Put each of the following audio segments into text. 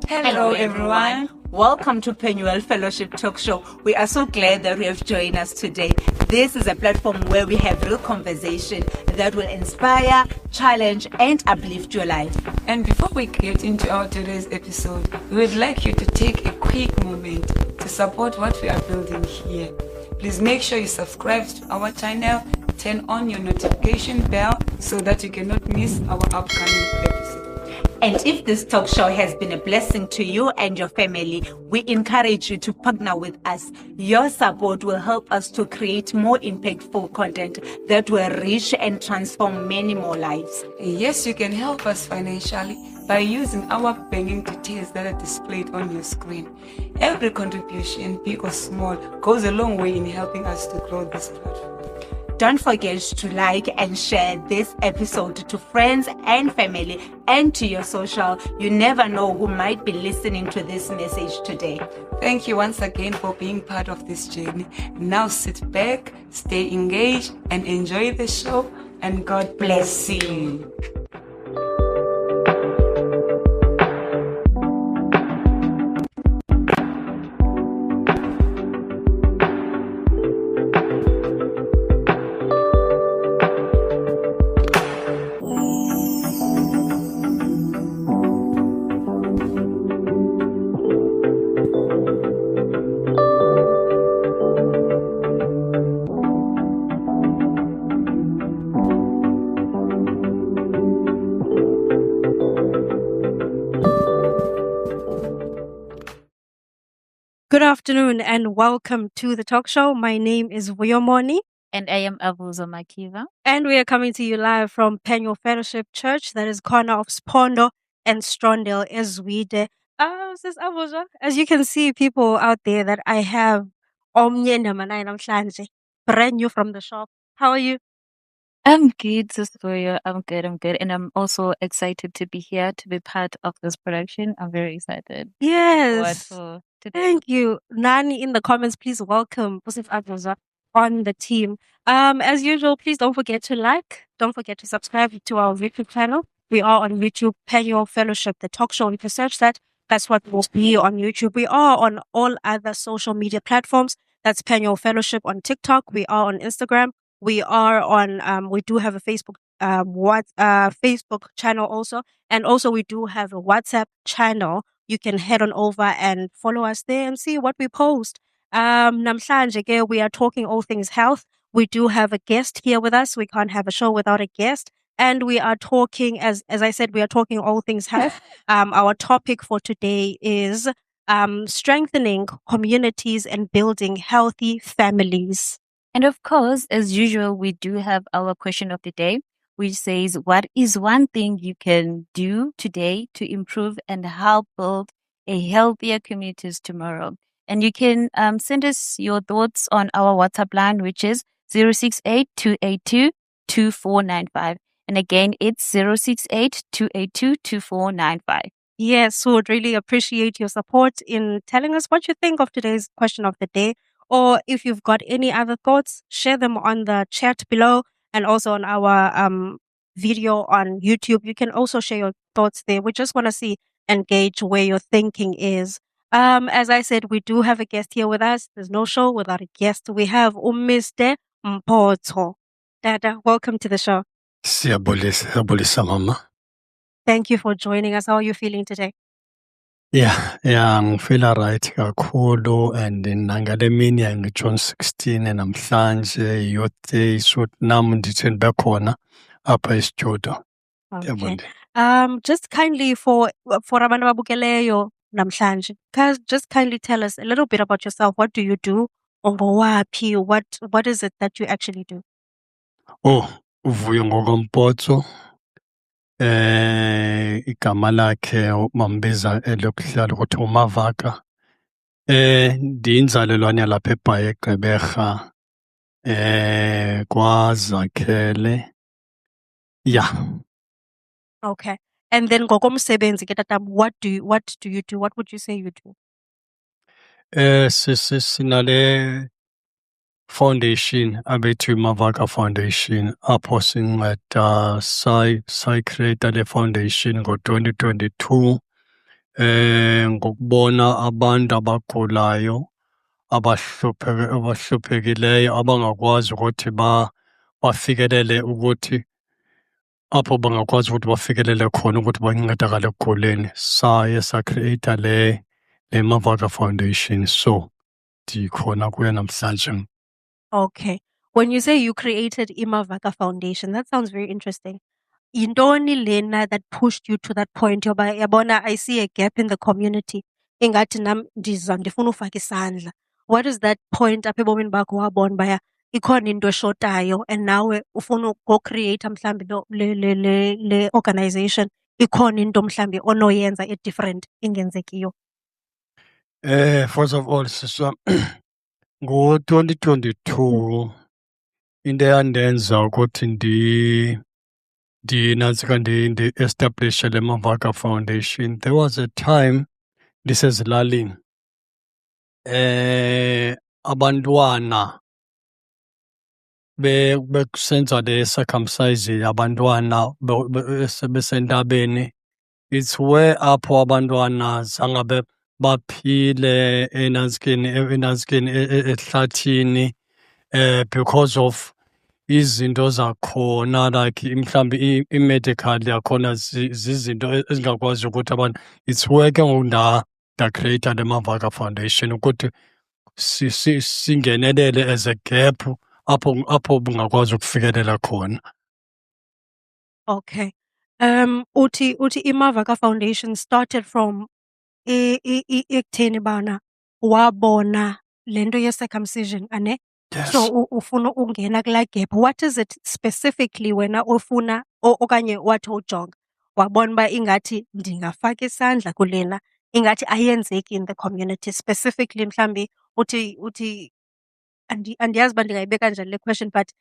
Hello, everyone. Welcome to Penuel Fellowship Talk Show. We are so glad that you have joined us today. This is a platform where we have real conversation that will inspire, challenge, and uplift your life. And before we get into our today's episode, we would like you to take a quick moment to support what we are building here. Please make sure you subscribe to our channel, turn on your notification bell so that you cannot miss our upcoming episode. And if this talk show has been a blessing to you and your family, we encourage you to partner with us. Your support will help us to create more impactful content that will reach and transform many more lives. Yes, you can help us financially by using our banking details that are displayed on your screen. Every contribution, big or small, goes a long way in helping us to grow this platform. Don't forget to like and share this episode to friends and family and to your social. You never know who might be listening to this message today. Thank you once again for being part of this journey. Now sit back, stay engaged, and enjoy the show. And God bless you. Good afternoon and welcome to the talk show. My name is Vuyomoni. And I am Avuzo Makiva. And we are coming to you live from Penuel Fellowship Church, that is corner of Spondo and Strondale, Ezwide. Sis Avuzo, as you can see, people out there that I have omnye namanai namhlanje, brand new from the shop. How are you? I'm good, Sis Voyo. I'm good. And I'm also excited to be here to be part of this production. I'm very excited. Yes. For today. Thank you. Nani in the comments, please welcome Pusif Avuzo on the team. As usual, please don't forget to like, don't forget to subscribe to our YouTube channel. We are on YouTube, Penuel Fellowship, the talk show. If you search that, that's what will be on YouTube. We are on all other social media platforms. That's Penuel Fellowship on TikTok. We are on Instagram. We are on, we do have a Facebook, Facebook channel also. And also we do have a WhatsApp channel. You can head on over and follow us there and see what we post. Namhlanje we are talking all things health. We do have a guest here with us. We can't have a show without a guest. And we are talking, as I said, we are talking all things health. Our topic for today is strengthening communities and building healthy families. And of course, as usual, we do have our question of the day, which says, what is one thing you can do today to improve and help build a healthier communities tomorrow? And you can send us your thoughts on our WhatsApp line, which is 068-282-2495. And again, it's 068-282-2495. Yes, we would really appreciate your support in telling us what you think of today's question of the day. Or if you've got any other thoughts, share them on the chat below and also on our video on YouTube. You can also share your thoughts there. We just want to see and gauge where your thinking is. As I said, we do have a guest here with us. There's no show without a guest. We have Mr. Mpotso. Dada, welcome to the show. Siyabulisa mama. Thank you for joining us. How are you feeling today? Yeah, ngifeel right kakhulu and nangale mini ngiJohn 16 namhlanje youth day so nami ndithi ndibekhona apha e-studio. Okay. Just kindly for abantu ababukeleyo namhlanje, just kindly tell us a little bit about yourself. What do you do? Ungowaphi? What is it that you actually do? Uvuyo ngokompotso. Igama lakhe mambiza elokuhlala ukuthi uMavaka. Ndiyinzalelwane lapha eBhayi eGqeberha. KwaZakhele. Yeah. Okay. And then ngokomsebenzi ke tata, what do you do? What would you say you do? Sinale foundation abethi Mavaka Foundation apho sinceda sayicreate le foundation ngo-2022 ngokubona abantu abagulayo abahluphekileyo abangakwazi ukuthi bafikelele ukuthi apho bangakwazi ukuthi bafikelele khona ukuthi bancedakale ekuguleni. Saye sa-create-a le Mavaka Foundation, so ndikhona kuyo namhlanje. Okay. When you say you created Imavaka Foundation, that sounds very interesting. Yintoni lena that pushed you to that point yoba yabona I see a gap in the community ingathi nam ndifuna ufaka isandla. What is that point apha ebomini bakho wabona baya ikhona into eshotayo and nawe ufuna go create mhlambi le organization ikhona into mhlambi onoyenza different ingenzekiyo? First of all, siswa, ngo-2022 into eyandenza ukuthi ndi-establishe le Mavaka Foundation, there was a time ndisezilalini abantwana bekusenza le circumcise abantwana besentabeni. It's where apho abantwana zangabe baphile enanskini ehlathini because of izinto zakhona, like mhlambi i-medical yakhona zizinto ezingakwazi ukuthi abantu. It's where ke ngoku nda-create le Mavaka Foundation ukuthi singenelele as a gap apho bungakwazi ukufikelela khona. Okay. Uthi Imavaka Foundation started from ekutheni bana wabona lento ye-circumcision, ane? Yes. So ufuna ungena kula gap. What is it specifically wena ufuna okanye wathi ujonga wabona uba ingathi ndingafaka isandla kulena ingathi ayenzeki in the community specifically? Mhlambi uthi andiyazi uba ndingayibeka njani le question, but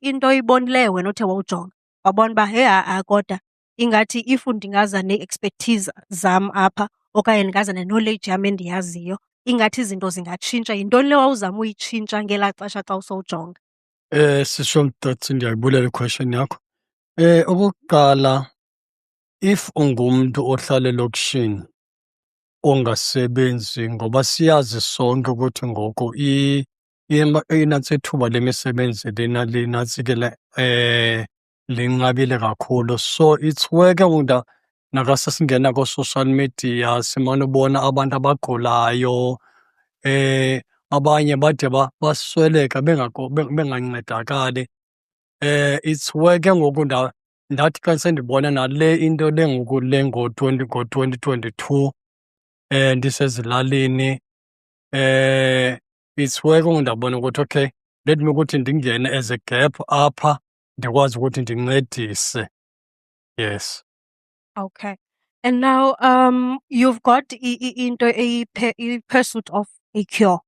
into oyibonileyo wena othe wawujonga wabona uba he kodwa ingathi if ndingaza nee-expertise zam apha okanye ndingaza ne-knowledge yam endiyaziyo ingathi izinto zingatshintsha. Yintoni le wawuzama uyitshintsha ngelaa xesha xa usowujonga? Sisho Mdatsi, ndiyayibulela i-question yakho. Okokuqala, if ungumntu ohlala elokishini ongasebenzi, ngoba siyazi sonke ukuthi ngoku inantsi ithuba lemisebenzi lena linantsi ke linqabile kakhulu. So it's where ke ngoku nakasesingena ko-social media simane ubona abantu abagulayo, abanye bade basweleka bengancedakali. It's where ke ngoku ndathi xa sendibona nale into le ngoku le ngo-2022 ndisezilalini, it's where ke ngoku ndabona ukuthi okay, let me ukuthi ndingene as a gap apha ndikwazi ukuthi ndincedise. Yes. Okay. And now you've got into a pursuit of a cure,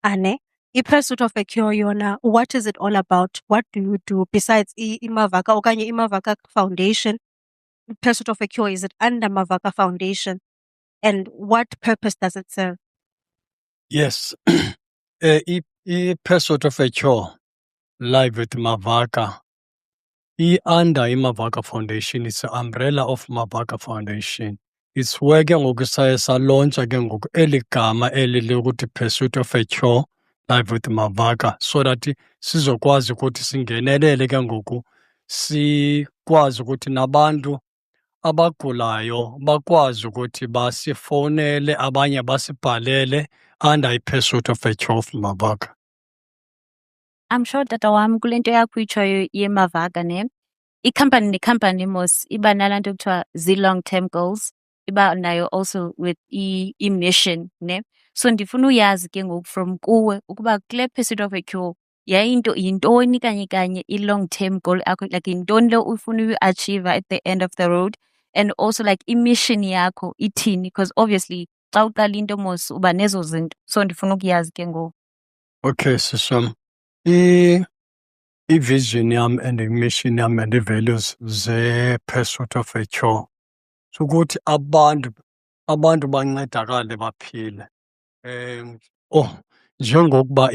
ane? I-pursuit of a cure yona, what is it all about? What do you do besides Imavaka okanye Imavaka Foundation? Pursuit of a cure, is it under Mavaka Foundation? And what purpose does it serve? Yes. I-pursuit of a cure live with Mavaka under Mavaka Foundation, it's an umbrella of Mavaka Foundation. It's where ke ngoku saye salontsha ke ngoku eli gama eli lokuthi pursuit of a cure live with Mavaka, so that sizokwazi ukuthi singenelele ke ngoku sikwazi ukuthi nabantu abagulayo bakwazi ukuthi basifowunele, abanye basibhalele under i-pursuit of a cure of Mavaka. I'm sure tata wam kule nto yakho itshoyo yeMavaka ne, ikhampani nekhampani mos iba nalanto kuthiwa zi-long term goals, iba nayo also with i-mission ne. So ndifuna uyazi ke ngoku from kuwe ukuba kule pursuit of a cure yintoni kanye i-long term goal yakho, like yintoni le ufuna uyi-achieve at the end of the road, and also like i-mission yakho ithini, because obviously xa uqala into mos uba nezo zinto, so ndifuna ukuyazi ke ngoku. Okay, siswam. I-vision yam and i-mission yam and i-values ze-pursuit of a cure sukuthi abantu bancedakale baphile. Njengokuba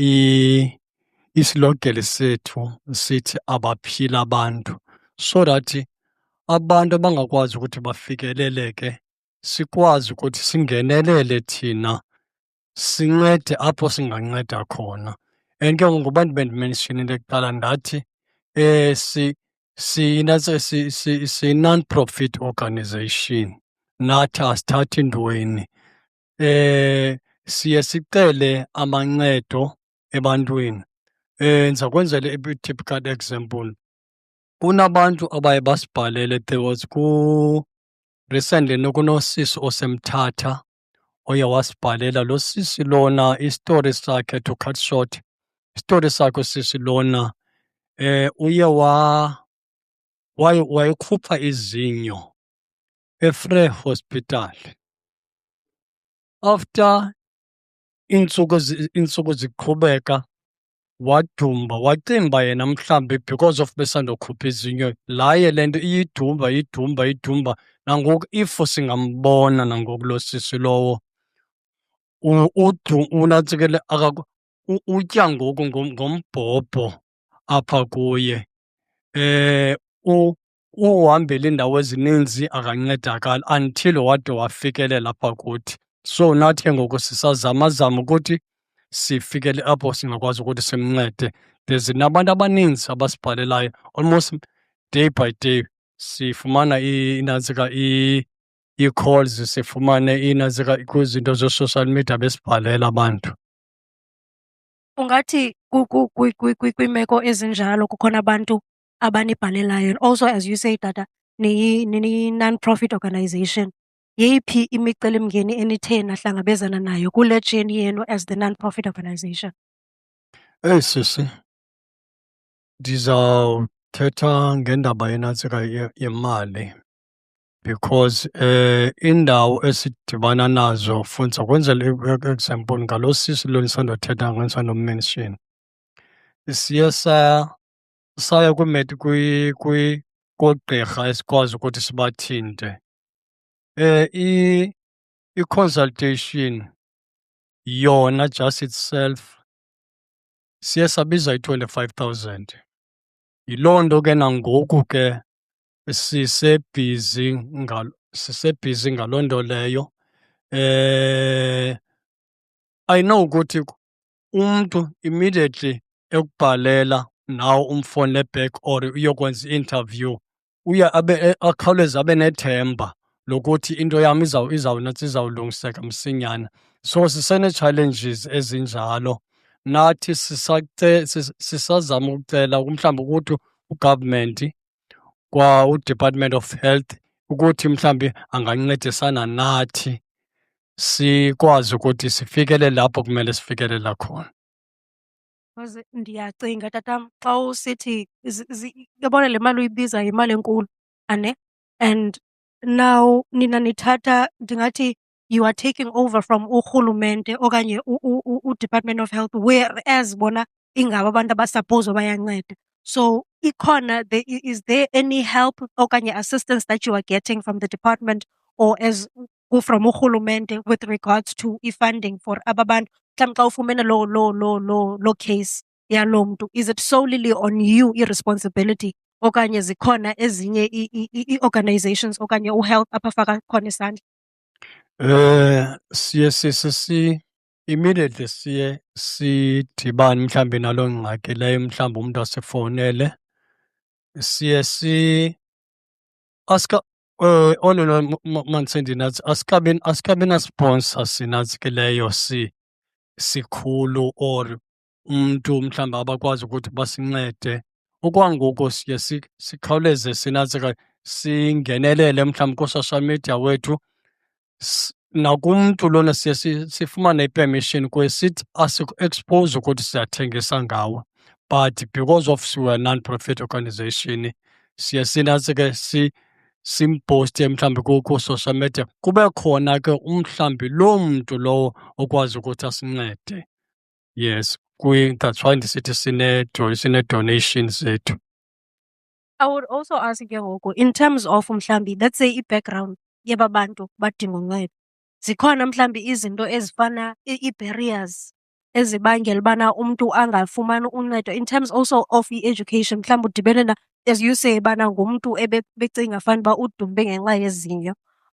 isilogeli sethu sithi abaphila abantu, so that abantu abangakwazi ukuthi bafikeleleke sikwazi ukuthi singenelele thina sincede apho singanceda khona. And ke ngoku ngoba bendimentionile kuqala ndathi si-non-profit organization, nathi asithathi ntweni. Siye sicele amancedo ebantwini. Ndiza kwenzela i-typical example. Kunabantu abaye basibhalele, there was recently kunosisi osemthatha oye wasibhalela. Lo sisi lona istori sakhe, to cut short, istori sakhe usisi lona uye wayikhupha izinyo eFree Hospital. After iintsuku ziqhubeka, wadumba, wacimba yena mhlawumbi because of besandokhupha izinyo. Laye le nto idumba. Nangoku if singambona nangoku lo sisi lowo, unantsikele utya ngoku ngombhobho apha kuye. Uhambile iindawo ezininzi akancedakali until wade wafikelela apha kuthi. So nathi ke ngoku sisazamazama ukuthi sifikele apho singakwazi ukuthi simncede. There's nabantu abaninzi abasibhalelayo almost day by day. Sifumana inantsika ii-calls, sifumane inantsika kwizinto ze-social media besibhalela abantu. Ungathi kwiimeko ezinjalo kukhona abantu abanibhalelayo, and also as you say tata non-profit organization, yeyiphi imicelimngeni enithe nahlangabezana nayo kule journey yenu as the non-profit organization? Sisi, ndizawuthetha ngendaba yenantsika yemali because indawo esidibana nazo, funza kwenzela example ngalo sisi lo ndisandothetha ngendisandomention, siye saya koogqirha esikwazi ukuthi sibathinte. I-consultation yona just itself siye sabiza i-25,000. Yiloo nto ke nangoku ke sisebhizi ngaloo nto leyo. I know ukuthi umntu immediately ekubhalela nawe umfowunele back or uyokwenza i-interview, uye akhawuleze abe nethemba lokuthi into yam izawulungiseka msinyana. So sisene-challenges ezinjalo. Nathi sisazama ukucela mhlawumbi ukuthi ugovernment kwa uDepartment of Health ukuthi mhlawumbi angancedisana nathi sikwazi ukuthi sifikelele lapho kumele sifikelela khona. Because ndiyacinga tatam xa usithi yabona le mali uyibiza yimali enkulu, ane, and now nina nithatha, ndingathi you are taking over from urhulumente okanye uDepartment of Health, whereas bona ingabo abantu abasaphozwa bayanceda. So ikhona, is there any help okanye assistance that you are getting from the department or as from urhulumente with regards to funding for aba bantu? Mhlawumbi xa ufumene lo case yalo mntu, is it solely on you irresponsibility okanye zikhona ezinye ii-organizations okanye uhealth apha faka khona isandla? Siye immediately siye sidibane mhlawumbi naloo ngxaki leyo, mhlawumbi umntu asifowunele, siye mandisendini nathi asikabi nasponsor sinantsikileyo sikhulu or umntu mhlawumbi abakwazi ukuthi basincede. Okwangoku siye sikhawuleze sinantsika singenelele mhlawumbi ku-social media wethu, nakumntu lona siye sifumane i-permission kuye sithi asiku-expose ukuthi siyathengisa ngawo. But because of siwe non-profit organization, siye sinantsike simpowuste mhlawumbi ku-social media, kube khona ke mhlawumbi loo mntu lowo okwazi ukuthi asincede. Yes, that's why ndisithi sine-donations zethu. I would also ask ke ngoku, in terms of mhlawumbi, let's say i-background yaba bantu badinga uncedo, zikhona mhlawumbi izinto ezifana ii-barriers ezibangela ubana umntu angafumani uncedo in terms also of i-education? Mhlawumbi udibene as you say bana ngumntu ebecinga fanuba udumbe ngenxa yezinyo,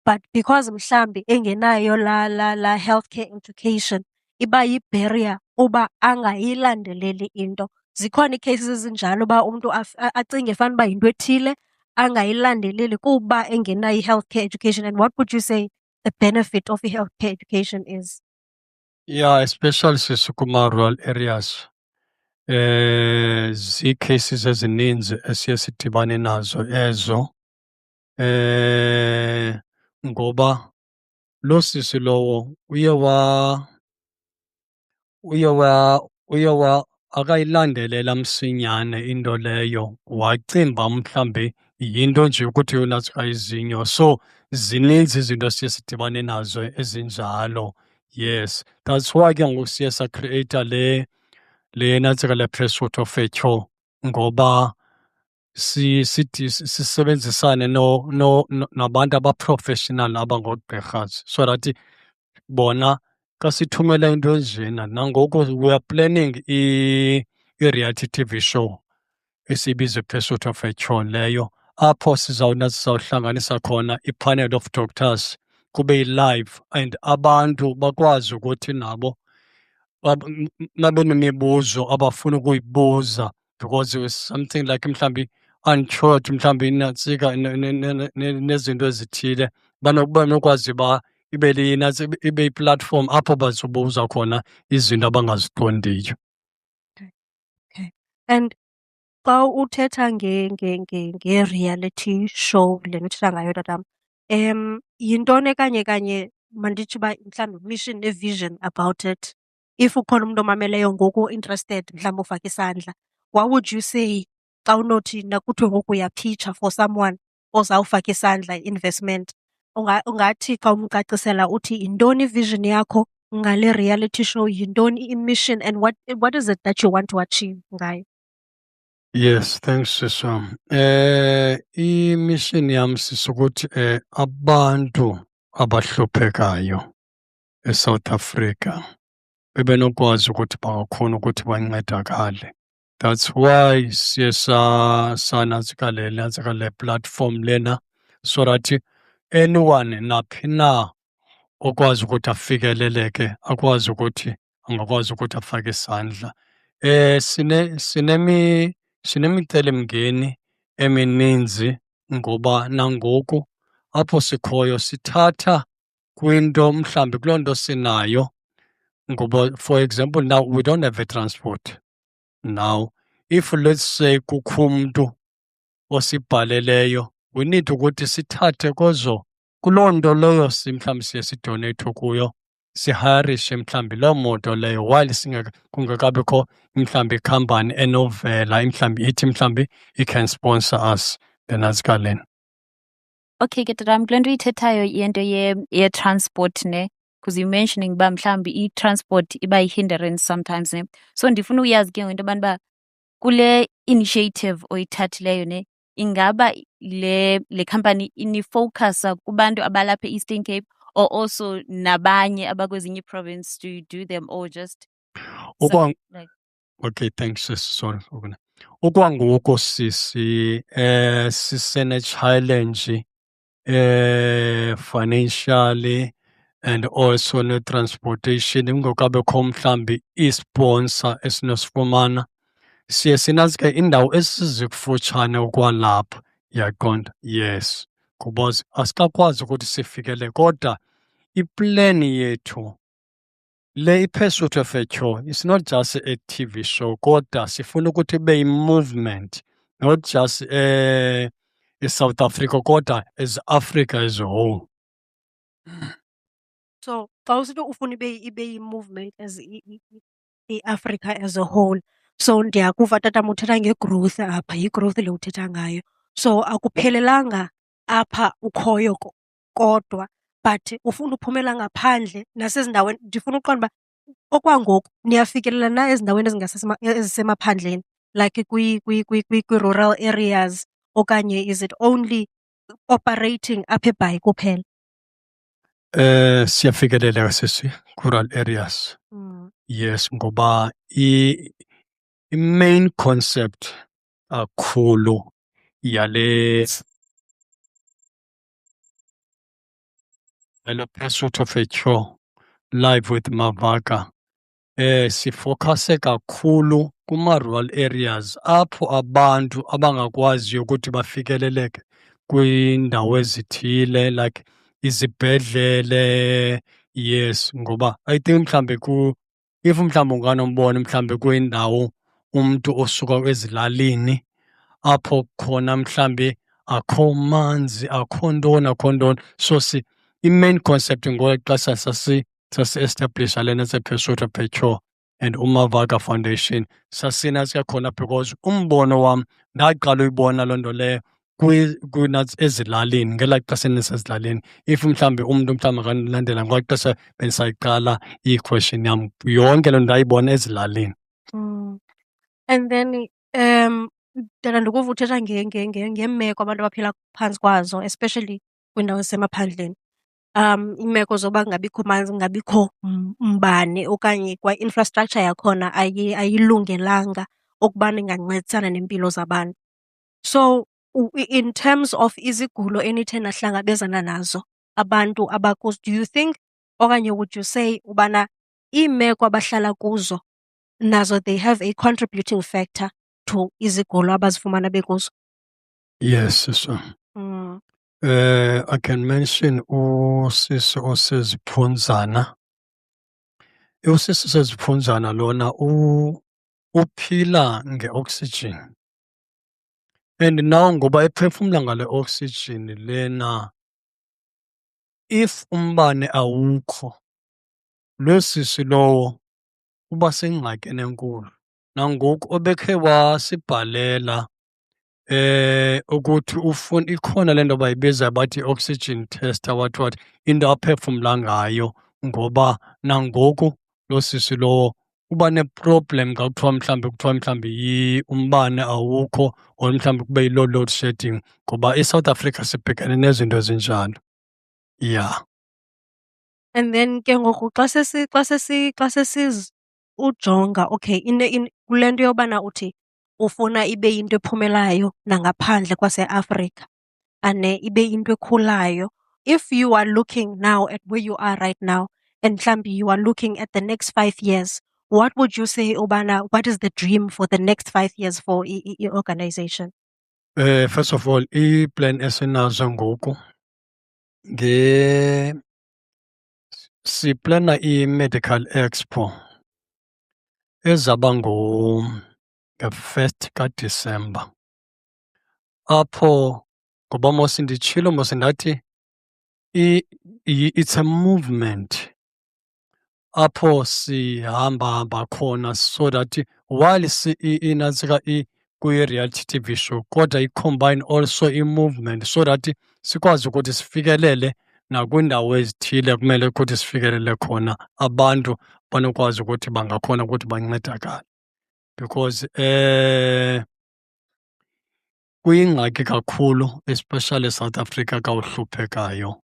but because mhlambi engenayo la healthcare education iba yi-barrier uba angayilandeleli into. Zikhona ii-cases ezinjalo uba umntu acinge fanuba yinto ethile angayilandeleli kuba engenayo i-healthcare education. And what would you say the benefit of i-healthcare education is? Yeah, especially kuma-rural areas. Zii-cases ezininzi esiye sidibane nazo ezo. Ngoba loo sisi lowo uye akayilandelela msinyane into leyo, wacinga mhlambi yinto nje ukuthi yonatsuka izinyo. So zininzi izinto esiye sidibane nazo ezinjalo. Yes, that's why ke ngoku siye sacreata le nantsika le press otofetyo, ngoba sisebenzisane nabantu abaprofessional abangoogqirha, so that bona xa sithumela into enjena, nangoku we are planning i-reality TV show esiyibiza i-Pursuit of a Cure leyo, apho sizawuhlanganisa khona i-panel of doctors, kube yi-live and abantu bakwazi ukuthi nabo babe nemibuzo abafuna ukuyibuza, because it was something like mhlawumbi unsure mhlawumbi inantsika nezinto ezithile, banokwazi uba ibe yi-platform apho bazobuza khona izinto abangaziqondiyo. Okay. And xa uthetha nge-reality show le uthetha ngayo tatam, yintoni kanye manditsho uba mhlawumbi mission ne-vision about it? If ukhona umntu omameleyo ngoku interested mhlawumbi ufaka isandla, what would you say xa unothi nakuthiwe ngoku uyaphitsha for someone ozawufaka isandla investment? Ungathi xa umcacisela uthi yintoni i-vision yakho ngale reality show, yintoni i-mission, and what is it that you want to achieve ngayo? Yes, thanks Siswam. I-mission yam sisukuthi abantu abahluphekayo eSouth Africa bebenokwazi ukuthi bangakhona ukuthi bancedakale. That's why siye sanantsika le platform lena, so that anyone naphi na okwazi ukuthi afikeleleke akwazi ukuthi angakwazi ukuthi afake isandla. Sinemicelimngeni emininzi, ngoba nangoku apho sikhoyo sithatha kwinto mhlambi kuloo nto sinayo, ngoba for example now we don't have a transport. Now if let's say kukho umntu osibhaleleyo, we need ukuthi sithathe kuloo nto leyo mhlawumbi siye sidoneyithe kuyo, sihayarishe mhlawumbi loo moto leyo, while kungekabikho mhlawumbi ikhampani enovela mhlawumbi ithi mhlawumbi i-can sponsor us ndenantsika lena. Okay, ke tatam, kule nto uyithethayo yento ye-transport ne, because you're mentioning uba mhlawumbi i-transport iba yi-hindrance sometimes ne. So ndifuna uyazi ke ngento yobana uba kule initiative oyithathileyo ne, ingaba le company inifowukhasa kubantu abalapha e-Eastern Cape or also nabanye abakwezinye ii-province? Do you do them or just like? Okay, thanks sis, sorry. Okwangoku sisene-challenge financially and also ne-transportation, kungekabikho mhlawumbi i-sponsor esinosifumana. Siye sinantsike indawo esizikufutshane ukwalapha, yaqonda. Yes, ngoba asikakwazi ukuthi sifikele, kodwa iplan yethu le i-Pursuit of a Cure is not just a TV show, kodwa sifuna ukuthi ibe yi-movement, not just South Africa, kodwa as Africa as a whole. So xa usithi ufuna ibe yi-movement as i-Africa as a whole, so ndiyakuva tatam uthetha nge-growth apha, yi-growth le uthetha ngayo. So akuphelelanga apha ukhoyo kodwa, but ufuna uphumela ngaphandle nasezindaweni. Ndifuna uqonda uba okwangoku niyafikelela na ezindaweni ezisemaphandleni, like kwi-rural areas, okanye is it only operating apha eBhayi kuphela? Siyafikelela sisi rural areas. Yes, ngoba i-main concept kakhulu yale Hello, Pursuit of a Cure, live with Mavaka. Sifocuse kakhulu kuma-rural areas apho abantu abangakwaziyo ukuthi bafikeleleke kwiindawo ezithile like izibhedlele. Yes, ngoba I think mhlambe if mhlambe unganombona mhlambe kuyindawo umntu osuka ezilalini apho khona mhlambe akho manzi, akho ntoni. So i-main concept ngoxa sasi-establisha lena se-Pursuit of a Cure and uMavaka Foundation sasinatsika khona because umbono wam ndaqala uyibona loo nto leyo kwinathi ezilalini ngelaa xesha ndisezilalini. If mhlambe umntu mhlawumbi akandilandela ngokwaa xesha bendisayiqala i-question yam, yonke loo nto ndayibona ezilalini. And then ndithanda ndikuva uthetha ngeemeko abantu abaphila phantsi kwazo, especially kwiindawo ezisemaphandleni. Iimeko zoba kungabikho manzi, kungabikho mbane okanye kwa-infrastructure yakhona ayilungelanga okubana ingancedisana neempilo zabantu. So in terms of izigulo enithe nahlangabezana nazo abantu abakuzo, do you think okanye would you say ubana iimeko abahlala kuzo nazo they have a contributing factor to izigulo abazifumana bekuzo? Yes, so. I can mention usisi oseziphunzana. Usisi oseziphunzana lona uphila nge-oxygen. And now ngoba ephefumla ngale oxygen lena, if umbane awukho, lo sisi lowo uba sengxakini enkulu. Nangoku obekhe wasibhalela ukuthi ikhona le nto bayibiza bathi i-oxygen tester what, into aphefumla ngayo, ngoba nangoku lo sisi lowo uba ne-problem xa kuthiwa mhlawumbi umbane awukho or mhlawumbi kube yiloo load shedding, ngoba eSouth Africa sibhekene nezinto ezinjalo. Yeah. And then ke ngoku xa ujonga, okay, kule nto yobana uthi ufuna ibe yinto ephumelayo nangaphandle kwaseAfrika ane ibe yinto ekhulayo. If you are looking now at where you are right now and mhlawumbi you are looking at the next 5 years, what would you say ubana what is the dream for the next 5 years for i-organization? First of all, i-plan esinazo ngoku siplana i-medical expo ezaba nge-1st kaDisemba, apho ngoba mos nditshilo mos ndathi it's a movement apho sihamba khona so that while inantsika kwi-reality TV show kodwa i-combine also i-movement so that sikwazi ukuthi sifikelele nakwiindawo ezithile kumele ukuthi sifikelele khona, abantu banokwazi ukuthi bangakhona ukuthi bancedakale. Because kuyingxaki kakhulu especially eSouth Africa ka uhluphekayo.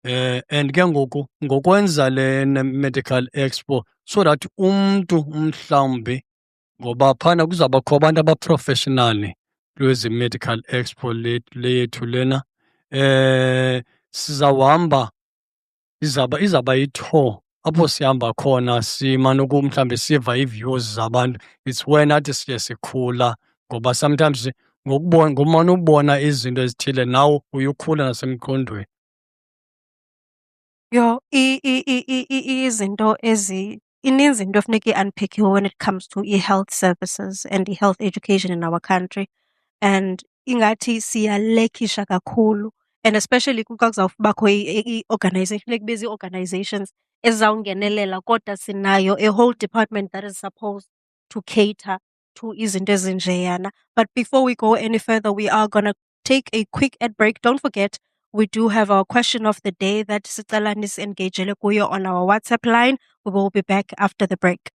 And ke ngoku ngokwenza le medical expo so that umntu mhlawumbi, ngoba phana kuzawubakho abantu abaprofessionali kwezi-medical expo lethu lena, sizawuhamba, izawuba yi-tour apho sihamba khona simane mhlawumbi siva ii-views zabantu. It's where nathi siye sikhula, ngoba sometimes ngomane ubona izinto ezithile nawe uye ukhula nasemqondweni. Yho, izinto ininzi into efuneka i-unpackiwe when it comes to i-health services and i-health education in our country, and ingathi siyalekisha kakhulu, and especially xa kuzawubakho i-organization, funeka kube zii-organizations ezizawungenelela kodwa sinayo a whole department that is supposed to cater to izinto ezinjeyana. But before we go any further, we are gonna take a quick ad break. Don't forget, we do have our question of the day that sicela nisengagele kuyo on our WhatsApp line. We will be back after the break.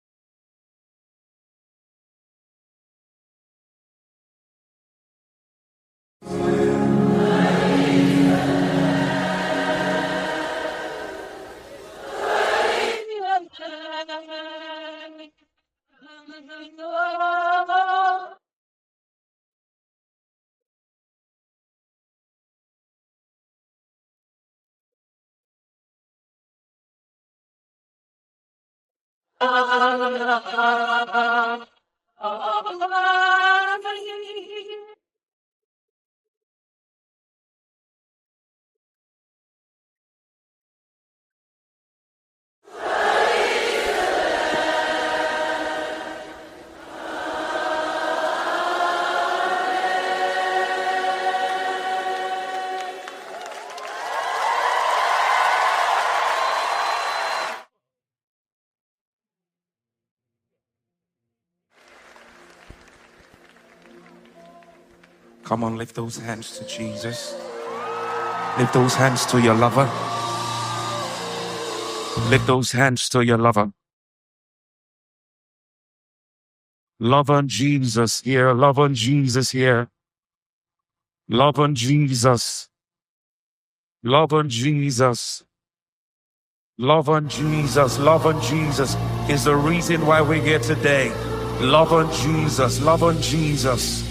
Come on, lift those hands to Jesus. Lift those hands to your lover. Lift those hands to your lover. Love on Jesus here. Love on Jesus here. Love on Jesus. Love on Jesus. Love on Jesus. Love on Jesus is the reason why we're here today. Love on Jesus. Love on Jesus.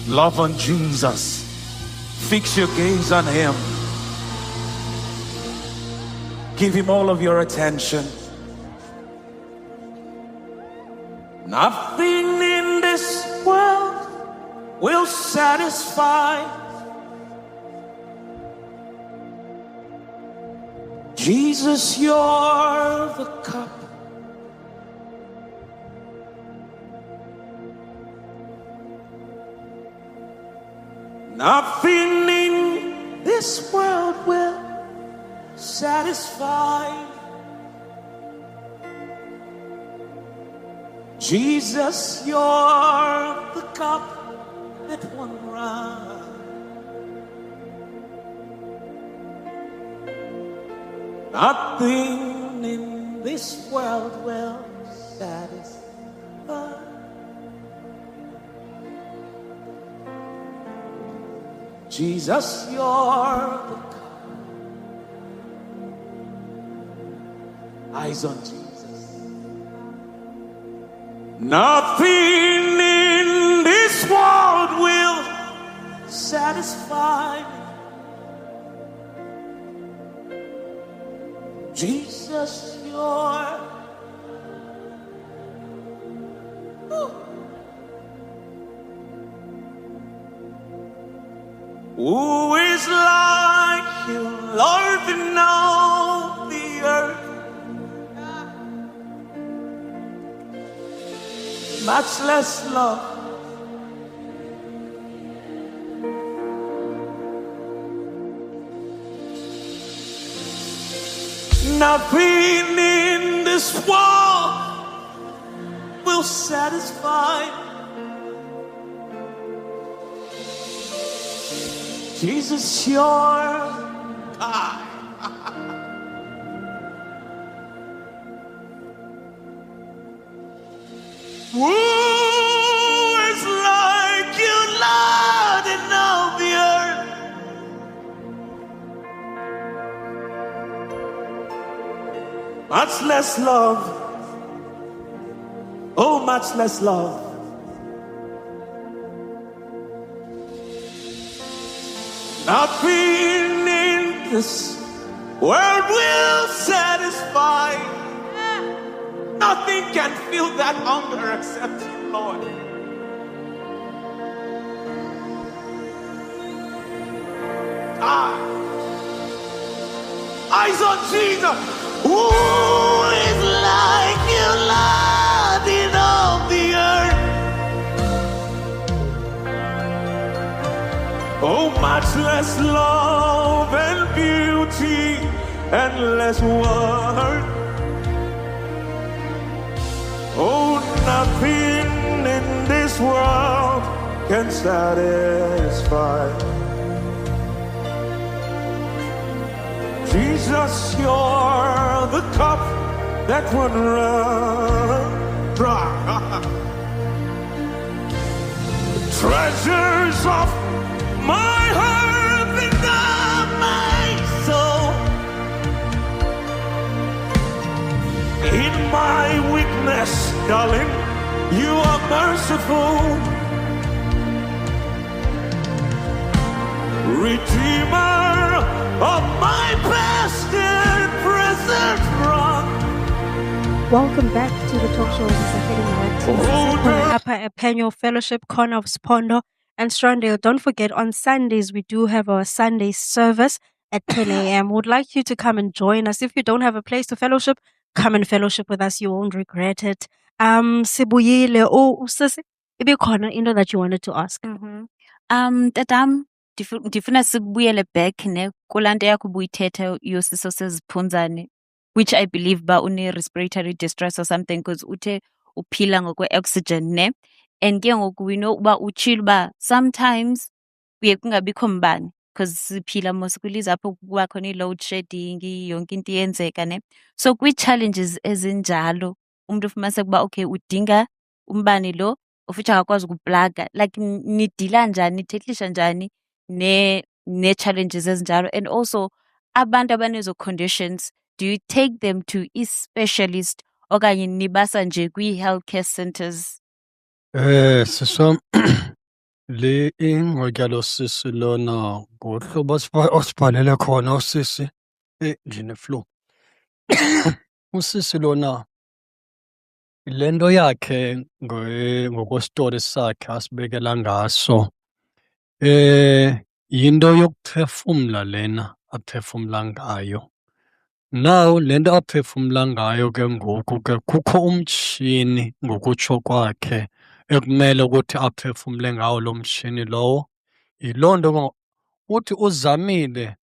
Love on Jesus. Fix your gaze on him. Give him all of your attention. Nothing in this world will satisfy. Jesus, you're the cup. Nothing in this world will satisfy. Jesus, you're the cup that won't run. Nothing in this world will satisfy. Jesus, you're the cup. Eyes on Jesus. Nothing in this world will satisfy me. Jesus, you're who is like you, Lord, in all the earth? Much less love. Nothing in this world will satisfy. Jesus, you're God. Who is like you, Lord, in all the earth? Much less love. Oh, much less love. Nothing in this world will satisfy. Nothing can fill that hunger except you, Lord. Eyes on Jesus. Who is like you, Lord, in all the earth? Oh, much less love and beauty and less worth. Oh, nothing in this world can satisfy. Jesus, you're the cup that would run dry. Treasures of my heart and of my soul. In my weakness, darling, you are merciful. Redeemer of my past and present wrong. Welcome back to the talk show. Upper Epenyo Fellowship Corner of Spondo and Strondale. Don't forget, on Sundays we do have our Sunday service at 10 a.m. Would like you to come and join us. If you don't have a place to fellowship, come and fellowship with us. You won't regret it. Sibuyile, usisi, ibikhona into that you wanted to ask. Tatam, ndifuna sibuyele back ne kulanto yakho ubuyithetha yosiso seziphunzane, which I believe ba une-respiratory distress or something, because uthe uphila ngokwe-oxygen ne, and ke ngoku we know uba utshilo uba sometimes kuye kungabikho mbane because siphila mos kwilizwe apho kuba khona i-load shedding, yonke into iyenzeka ne. So kwii-challenges ezinjalo umuntu ufumaniseka uba okay udinga umbane lo ufuthi akakwazi ukuplaga, like nidila njani, nitheklisha njani ne-challenges ezinjalo, and also abantu abanezo conditions, do you take them to i-specialist okanye nibasa nje kwi-healthcare centers? Siso le ingotyalo sisi lona ngohlobo osibhalele khona usisi ndine-flu. Usisi lona le nto yakhe ngokwesitori sakhe asibekela ngaso yinto yokuphefumla lena aphefumla ngayo. Now le nto aphefumla ngayo ke ngoku ke kukho umtshini ngokutsho kwakhe ekumele ukuthi aphefumle ngawo lo mtshini lowo. Yiloo nto uthi uzamile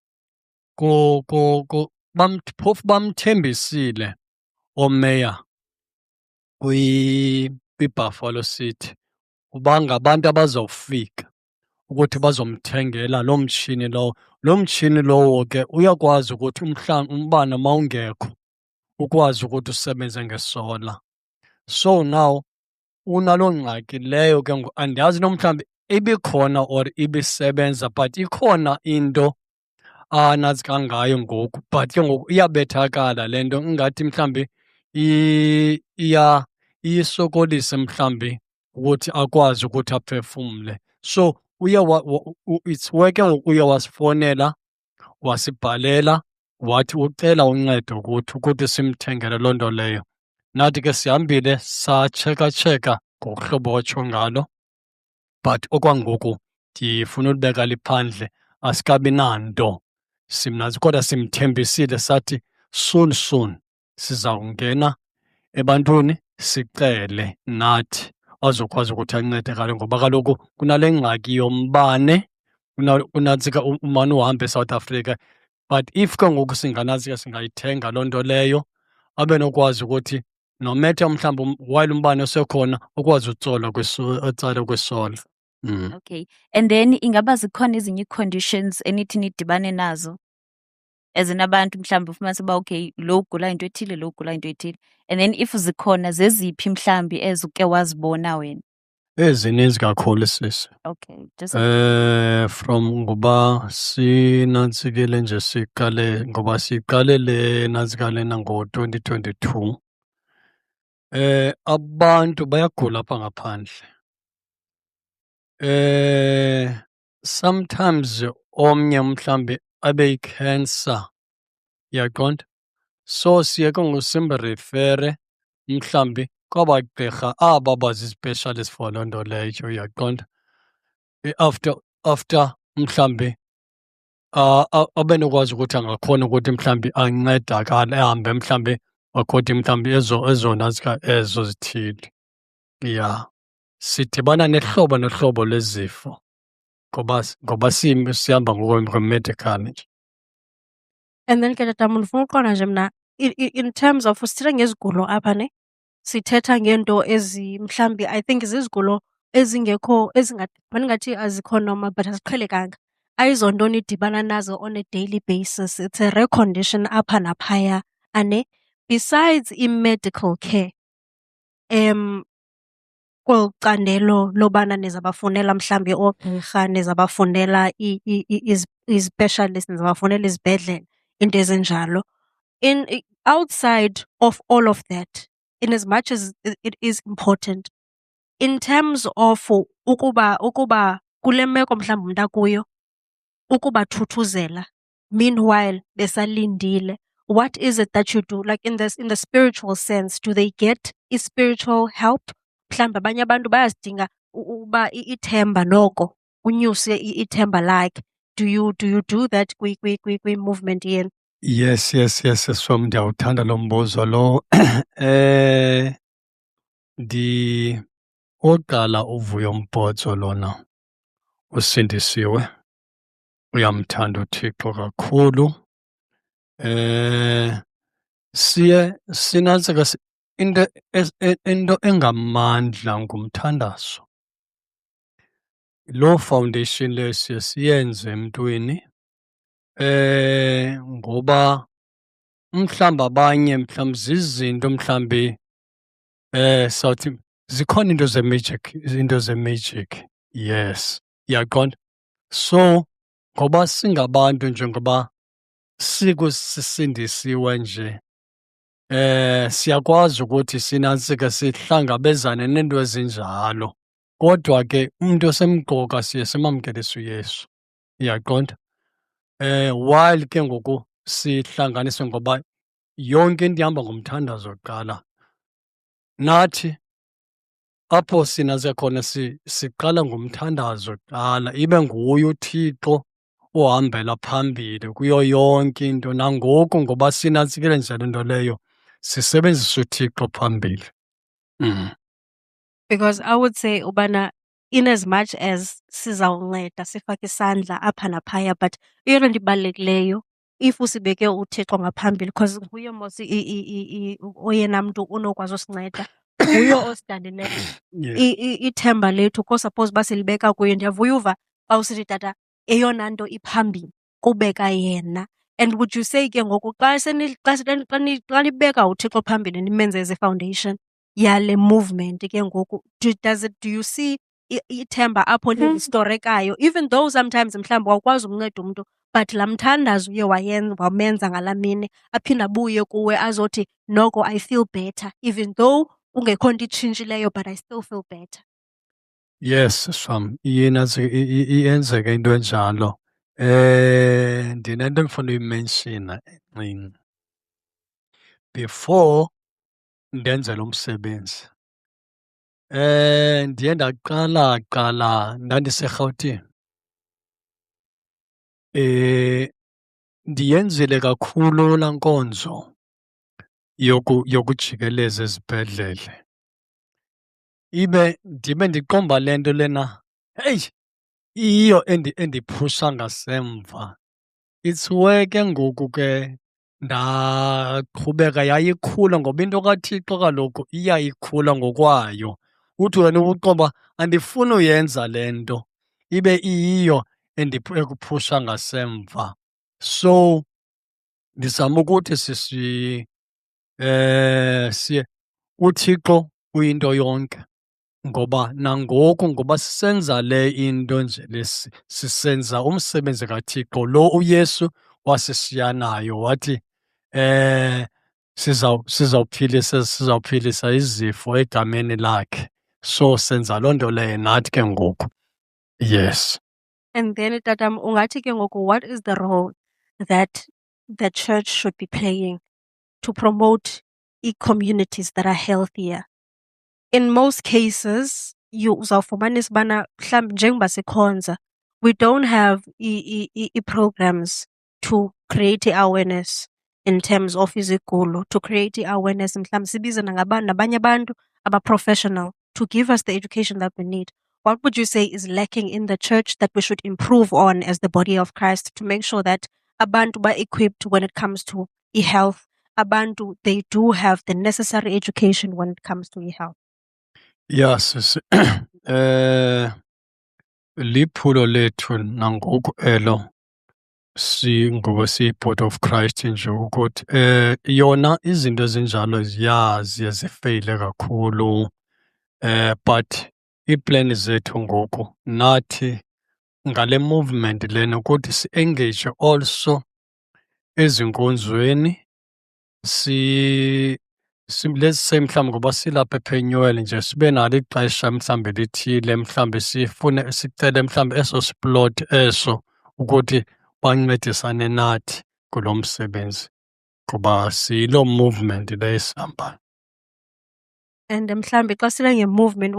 phofu bamthembisile omeya kwiBuffalo City uba ngabantu abazawufika ukuthi bazomthengela lo mtshini lowo. Lo mtshini lowo ke uyakwazi ukuthi umbane mawungekho ukwazi ukuthi usebenze ngesola. So now unaloo ngxaki leyo ke ngoku, andiyazi no mhlawumbi ibikhona or ibisebenza, but ikhona into anazika ngayo ngoku, but ke ngoku iyabethakala le nto ingathi mhlawumbi iyisokolise mhlawumbi ukuthi akwazi ukuthi aphefumle. So it's work ngoku uye wasifowunela wasibhalela wathi ucela uncedo ukuthi simthengele loo nto leyo. Nathi ke sihambile satsheka ngohlobo otsho ngalo, but okwangoku ndifuna ulibeka liphandle asikabi nanto. Kodwa simthembisile sathi soon sizawungena ebantwini sicele nathi azokwazi ukuthi ancedakale, ngoba kaloku kunale ngxaki yombane kunantsika umane uhambe eSouth Africa. But if ke ngoku singanantsika singayithenga loo nto leyo, abe nokwazi ukuthi nomethe mhlawumbi while umbane usekhona ukwazi utsola etsala kwesola. Okay. And then ingaba zikhona ezinye ii-conditions enithi nidibane nazo as in abantu mhlawumbi ufumanise uba okay lo ugula into ethile, lo ugula into ethile, and then if zikhona zeziphi mhlawumbi ezo ke wazibona wena? Ezininzi kakhulu sisi. Okay, just from ngoba sinantsikile nje siqalele nantsikalena ngo-2022. Abantu bayagula apha ngaphandle. Sometimes omnye mhlawumbi abe yi-cancer, yaqonda. So siye ke ngoku simrifere mhlawumbi kwaba gqirha aba bazi-specialist for loo nto leyo, yaqonda. After mhlawumbi abe nokwazi ukuthi angakhona ukuthi mhlawumbi ancedakale ahambe mhlawumbi wakhothi mhlawumbi ezona zika ezo zithile. Yeah, sidibana nohlobo lwezifo ngoba sihamba ngokwe-medical nje. And then ke tatam ndifuna uqonda nje mna in terms of sithetha ngezigulo apha ne, sithetha ngeento mhlawumbi I think zizigulo ezingekho mandingathi azikho normal but aziqhelekanga. Ayizonto nidibana nazo on a daily basis. It's a rare condition apha naphaya ane. Besides i-medical care, kweli candelo lobana nizabafunela mhlawumbi oogqirha, nizabafunela i-specialist, nizabafunela izibhedlele, into ezinjalo. Outside of all of that, in as much as it is important, in terms of ukuba kule meko mhlawumbi umntu akuyo, ukubathuthuzela meanwhile besalindile what is it that you do? Like in the spiritual sense, do they get spiritual help? Mhlawumbe abanye abantu bayazidinga uba ithemba noko unyuse ithemba lakhe. Do you do that kwi-movement yenu? Yes. So ndiyawuthanda lo mbuzo lo. Oqala uVuyo Mbotso lona usindisiwe, uyamthanda uThixo kakhulu. Siye sinantsika into engamandla ngumthandazo. Lo foundation le siye siyenze emntwini ngoba mhlawumbi abanye mhlawumbi zizinto mhlawumbi sawuthi zikhona into ze-magic. Yes, iyaqonda. So ngoba singabantu njengoba sisindisiwe nje, siyakwazi ukuthi sinantsika sihlangabezane neento ezinjalo, kodwa ke umntu osemqoka siye simamkelise uYesu, iyaqonda. While ke ngoku sihlanganiswe ngoba yonke into ihamba ngomthandazo kuqala. Nathi apho sinantsika khona siqala ngomthandazo kuqala, ibe nguye uThixo ohambela phambili kuyo yonke into. Nangoku ngoba sinantsikile njalo nto leyo, sisebenzisa uThixo phambili. Because I would say ubana in as much as sizawunceda sifake isandla apha naphaya, but eyona nto ibalulekileyo if usibeke uThixo ngaphambili, because nguye mos oyena mntu unokwazi usinceda, nguye osidalileyo. Yeah. Ithemba lethu kosuppose uba silibeka kuye. Ndiyavuya uva xa usithi tata eyona nto iphambili kubeka yena. And would you say ke ngoku xa libeka uThixo phambili nimenze as a foundation yale movement ke ngoku, do you see ithemba apho listorekayo, even though sometimes mhlawumbi awukwazi umnceda umntu, but laa mthandazo uye wamenza ngalaa mini aphinde abuye kuwe azothi noko I feel better, even though kungekho nto itshintshileyo, but I still feel better? Yes, Swam, iyenzeka into enjalo. Ndinento endifuna uyimenshina enxini. Before ndenze lo msebenzi, ndiye ndaqala ndandiseRhawutini. Ndiyenzile kakhulu laa nkonzo yokujikeleza ezibhedlele. Ndibe ndiqomba le nto lena, heyi, iyiyo endiphusha ngasemva. It's where ke ngoku ke ndaqhubeka yayikhula, ngoba into kaThixo kaloku iyayikhula ngokwayo. Uthi wena uqomba andifuni uyenza le nto, ibe iyiyo ekuphusha ngasemva. So ndizama ukuthi siye uThixo uyinto yonke, ngoba nangoku ngoba sisenza le into nje sisenza umsebenzi kaThixo lo uYesu wasishiya nayo, wathi sizawuphilisa izifo egameni lakhe. So senza loo nto leyo nathi ke ngoku. Yes. And then tatam ungathi ke ngoku, what is the role that the church should be playing to promote communities that are healthier? In most cases, uzawufumanisa ubana mhlawumbi njengoba sikhonza, we don't have programs to create awareness in terms of izigulo, to create awareness mhlawumbi sibize nabanye abantu aba-professional to give us the education that we need. What would you say is lacking in the church that we should improve on as the body of Christ to make sure that abantu are equipped when it comes to e-health? Abantu, they do have the necessary education when it comes to e-health. Yes, liphulo lethu nangoku elo ngoba siyi-Body of Christ nje ukuthi yona izinto ezinjalo ziye zifeyile kakhulu, but iiplani zethu ngoku nathi ngale movement lena ukuthi si-engage also ezinkonzweni. Let's say mhlawumbi ngoba silapha ePenuel nje sibe nalo ixesha mhlawumbi lithile, mhlawumbi sicele mhlawumbi eso siplot eso ukuthi bancedisane nathi kulo msebenzi. ngoba siyiloo movement le esihambayo. And mhlambi xa sile nge-movement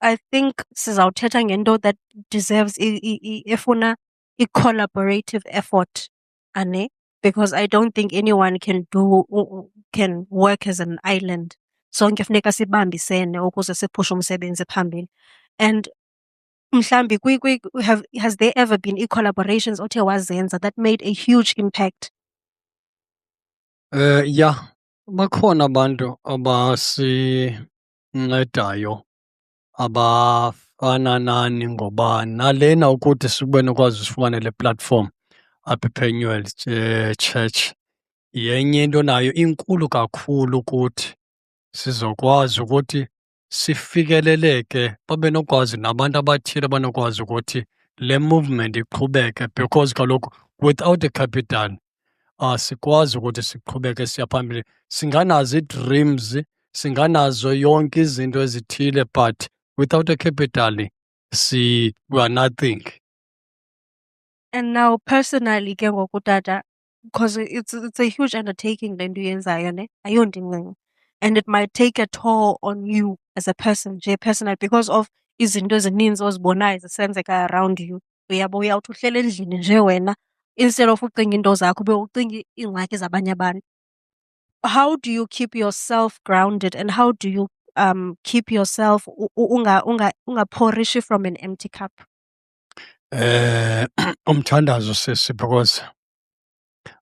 I think sizawuthetha ngento that deserves efuna i-collaborative effort, ane? Because I don't think anyone can work as an island. Sonke funeka sibambisene ukuze siphushe umsebenzi phambili. And mhlambi has there ever been collaborations othe wazenza that made a huge impact? Yeah, bakhona abantu abasincedayo abafana nani ngoba nalena ukuthi sibe nokwazi sifumane le platform apha ePenuel Church yenye into nayo inkulu kakhulu ukuthi sizokwazi ukuthi sifikeleleke, babe nokwazi nabantu abathile abanokwazi ukuthi le movement iqhubeke, because kaloku without a capital asikwazi ukuthi siqhubeke siya phambili. Singanazo ii-dreams, singanazo yonke izinto ezithile, but without a capital we are nothing. And now personally ke ngoku tata, because it's a huge undertaking le nto uyenzayo ne, ayonto incinci. And it might take a toll on you as a person nje personal because of izinto ezininzi ozibonayo zisenzeka around you. Uyabo uyawuthi uhlele endlini nje wena instead of ucinga into zakho ube ucinga iingxaki zabanye abantu. How do you keep yourself grounded and how do you keep yourself ungaphorishi from an empty cup? Umthandazo sisi, because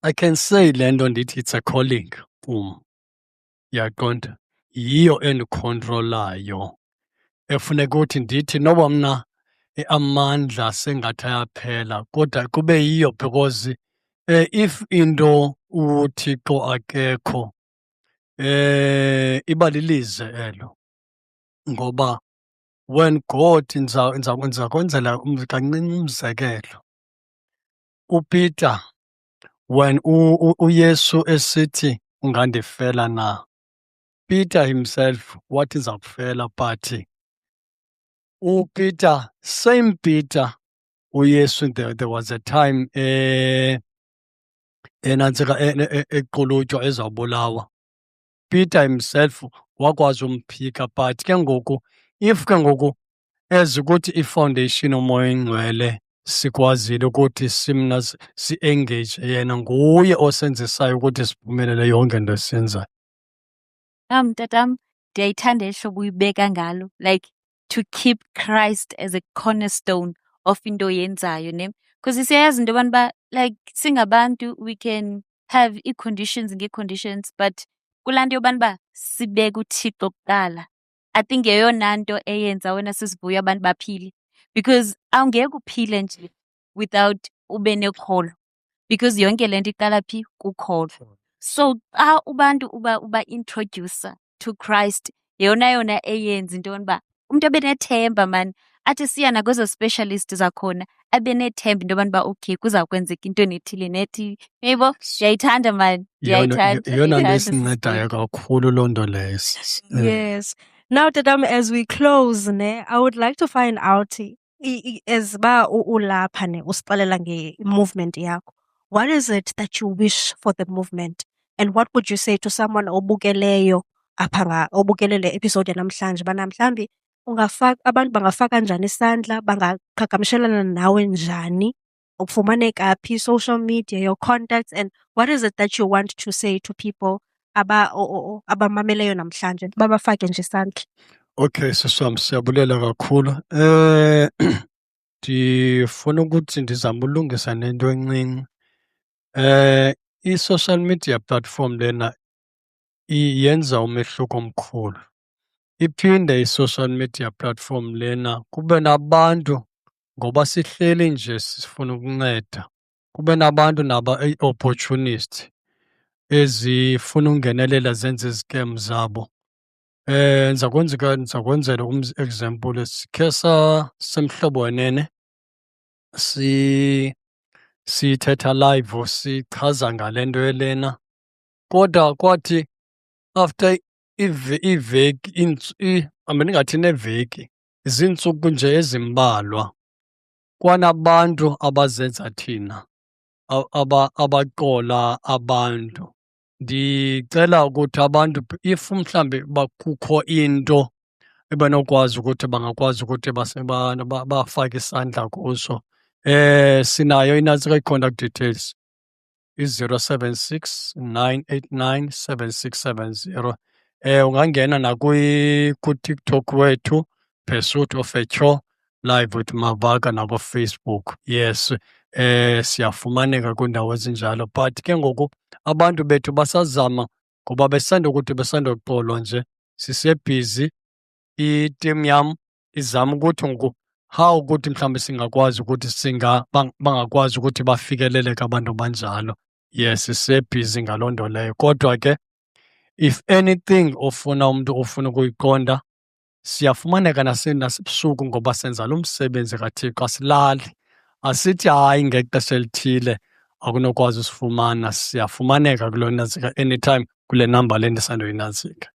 I can say le nto ndithi it's a calling kum. Yaqonda yiyo endikhontrolayo efuneka ukuthi ndithi noba mna amandla sengathi ayaphela kodwa kube yiyo, because if into uThixo akekho iba lilize elo, ngoba when God ndiza kwenzela kancinci umzekelo. uPeter when uYesu esithi ungandifela na, Peter himself wathi iza kufela, but uPeter, same Peter, uYesu there was a time enantsika equlutywa ezawubulawa. Peter himself wakwazi umphika, but ke ngoku if ke ngoku as ukuthi i-foundation uMoya Oyingcwele sikwazile ukuthi simna si-engage yena, nguye osenzisayo ukuthi siphumelele yonke into esiyenzayo. Tatam, ndiyayithanda ihlobo uyibeka ngalo, like to keep Christ as a cornerstone of into oyenzayo, ne? Because siyayazi into yobana uba like singabantu we can have ii-conditions ngee-conditions, but kulaa nto yobana uba sibeke uThixo kuqala, I think yeyona nto eyenza wena sisivuya abantu baphile. Because awungeke uphile nje without ube nekholo, because yonke le nto iqala phi? Kukholo. So xa abantu uba-introducer to Christ yeyona eyenza into yokuba umntu abe nethemba man, athi siya nakwezo specialist zakhona abe nethemba into yobana uba okay kuza kwenzeka into nethile nethi. Uyayibo, ndiyayithanda man, ndiyayithanda. Yeyona nto esincedayo kakhulu loo nto leyo. Yes. Now, Tatam, as we close, ne, I would like to find out, as ba ulapha ne, usixelela nge-movement yakho, what is it that you wish for the movement? And what would you say to someone obukeleyo apha obukele le episode yanamhlanje, bana mhlambi abantu bangafaka njani isandla, bangaqhagamshelana nawe njani, ukufumaneka phi, social media, your contacts, and what is it that you want to say to people abamameleyo namhlanje babafake nje isandla? Okay, siswam, siyabulela kakhulu. Ndifuna ukuthi ndizame ulungisa nento encinci. I-social media platform lena yenza umehluko omkhulu. Iphinde i-social media platform lena kube nabantu, ngoba sihleli nje sifuna ukunceda, kube nabantu opportunist ezifuna ungenelela zenze izikemu zabo. Ndiza kwenzela example, sikhe semhlobo wenene sithetha live sichaza ngale nto elena, kodwa kwathi after iveki ndingathi neveki, ziintsuku nje ezimbalwa kwanabantu abazenza thina abaqola abantu. Ndicela ukuthi abantu if mhlambe kukho into ebenokwazi ukuthi bangakwazi ukuthi bafake isandla kuso. Sinayo i-Nazareth contact details i-076 989 7670. Ungangena ku-TikTok wethu Pursuit of a Cure live with Mavaka Facebook. Yes, siyafumaneka kwiindawo ezinjalo, but ke ngoku abantu bethu basazama ngoba ukuthi besandoqolwa nje sisebhizi. Itim yam izama ukuthi ngoku how ukuthi mhlawumbe singakwazi ukuthi bangakwazi ukuthi bafikeleleke abantu banjalo. Yes, sisebhizi ngaloo nto leyo, kodwa ke if anything umntu ofuna ukuyiqonda, siyafumaneka nasebusuku ngoba senza lo msebenzi kaThixo, asilali. Asithi hayi ngexesha elithile akunokwazi usifumana, siyafumaneka kuloo nazika anytime kule namba le ndisandoyinazika.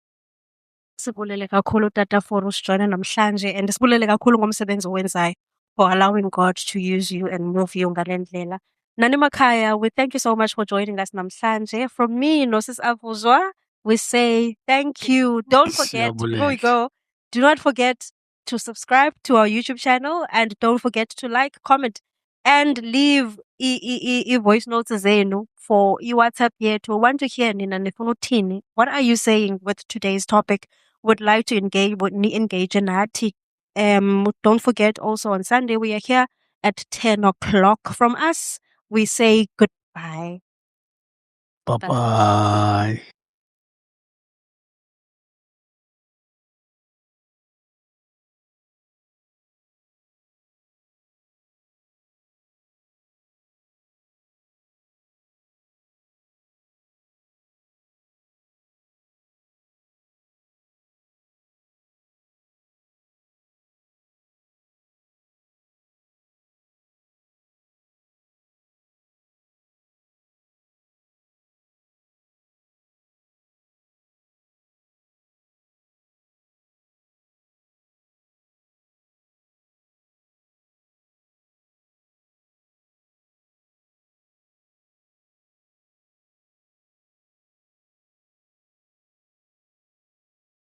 Sibulele kakhulu Tata for usijoyina namhlanje, and sibulele kakhulu ngomsebenzi owenzayo, for allowing God to use you and move you ngale ndlela. Nani makhaya, we thank you so much for joining us namhlanje. From me noSis Avuzwa, we say thank you. Don't forget, before we go, do not forget to subscribe to our YouTube channel, and don't forget to like, comment, and leave voice notes zenu for WhatsApp yethu. We want to hear nina nifuna uthini. What are you saying with today's topic? Would like to engage nathi. Don't forget also on Sunday we are here at 10 o'clock. From us, we say goodbye. Bye-bye.